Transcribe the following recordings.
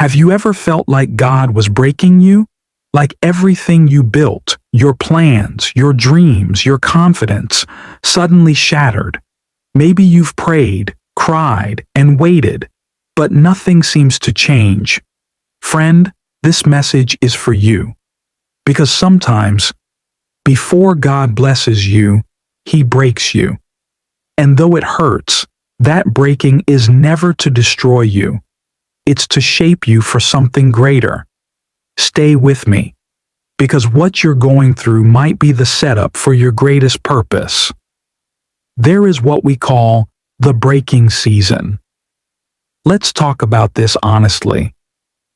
Have you ever felt like God was breaking you? Like everything you built, your plans, your dreams, your confidence, suddenly shattered. Maybe you've prayed, cried, and waited, but nothing seems to change. Friend, this message is for you. Because sometimes, before God blesses you, He breaks you. And though it hurts, that breaking is never to destroy you. It's to shape you for something greater. Stay with me, because what you're going through might be the setup for your greatest purpose. There is what we call the breaking season. Let's talk about this honestly.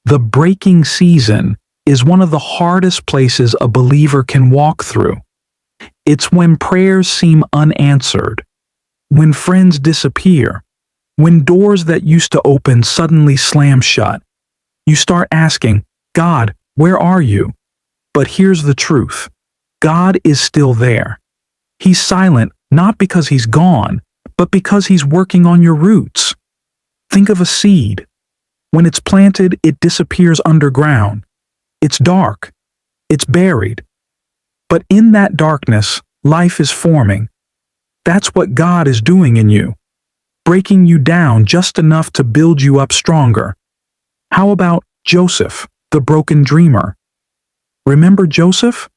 The breaking season is one of the hardest places a believer can walk through. It's when prayers seem unanswered, when friends disappear, when doors that used to open suddenly slam shut. You start asking, God, where are you? But here's the truth. God is still there. He's silent not because He's gone, but because He's working on your roots. Think of a seed. When it's planted, it disappears underground. It's dark. It's buried. But in that darkness, life is forming. That's what God is doing in you, breaking you down just enough to build you up stronger. How about Joseph, the broken dreamer? Remember Joseph?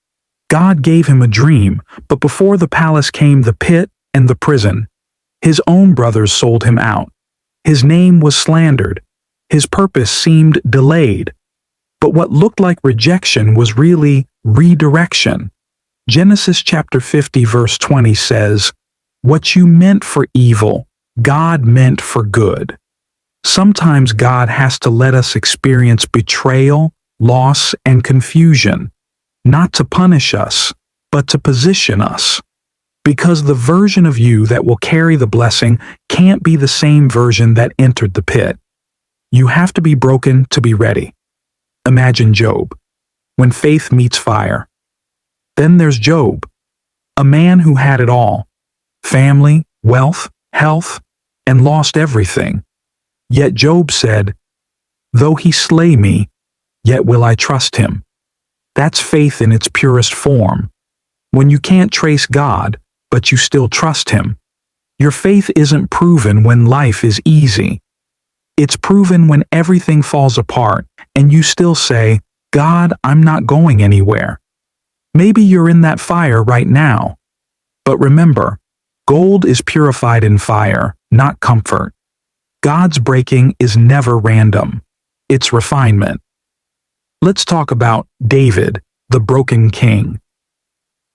God gave him a dream, but before the palace came the pit and the prison. His own brothers sold him out. His name was slandered. His purpose seemed delayed. But what looked like rejection was really redirection. Genesis chapter 50 verse 20 says, "What you meant for evil, God meant for good." Sometimes God has to let us experience betrayal, loss, and confusion, not to punish us, but to position us. Because the version of you that will carry the blessing can't be the same version that entered the pit. You have to be broken to be ready. Imagine Job, when faith meets fire. Then there's Job, a man who had it all: family, wealth, health, and lost everything. Yet Job said, "Though he slay me, yet will I trust him." That's faith in its purest form. When you can't trace God, but you still trust Him. Your faith isn't proven when life is easy. It's proven when everything falls apart and you still say, "God, I'm not going anywhere." Maybe you're in that fire right now. But remember, gold is purified in fire, not comfort. God's breaking is never random. It's refinement. Let's talk about David, the broken king.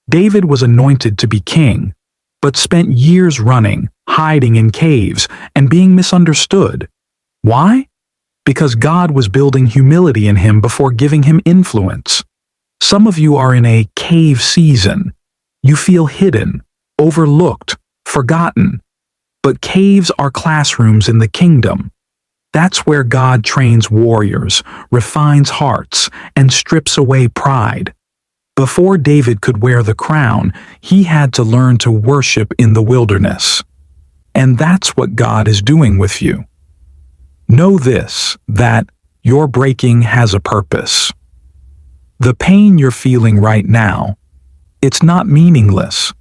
David was anointed to be king, but spent years running, hiding in caves, and being misunderstood. Why? Because God was building humility in him before giving him influence. Some of you are in a cave season. You feel hidden, overlooked, forgotten. But caves are classrooms in the kingdom. That's where God trains warriors, refines hearts, and strips away pride. Before David could wear the crown, he had to learn to worship in the wilderness. And that's what God is doing with you. Know this, that your breaking has a purpose. The pain you're feeling right now, it's not meaningless.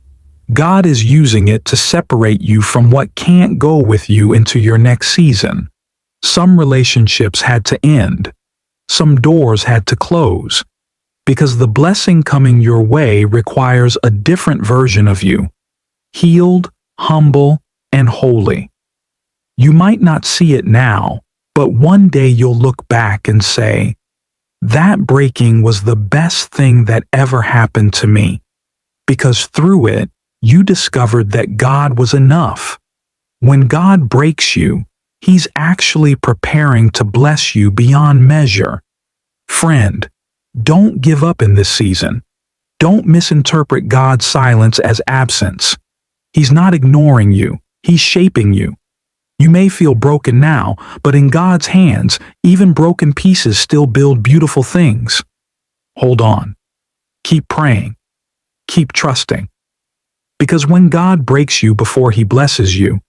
God is using it to separate you from what can't go with you into your next season. Some relationships had to end. Some doors had to close. Because the blessing coming your way requires a different version of you. Healed, humble, and holy. You might not see it now, but one day you'll look back and say, "That breaking was the best thing that ever happened to me." Because through it, you discovered that God was enough. When God breaks you, He's actually preparing to bless you beyond measure. Friend, don't give up in this season. Don't misinterpret God's silence as absence. He's not ignoring you. He's shaping you. You may feel broken now, but in God's hands, even broken pieces still build beautiful things. Hold on. Keep praying. Keep trusting. Because when God breaks you before He blesses you,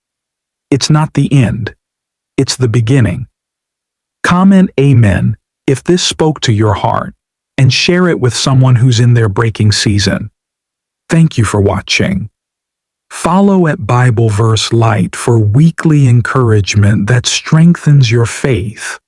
it's not the end. It's the beginning. Comment Amen if this spoke to your heart, and share it with someone who's in their breaking season. Thank you for watching. Follow at Bible Verse Light for weekly encouragement that strengthens your faith.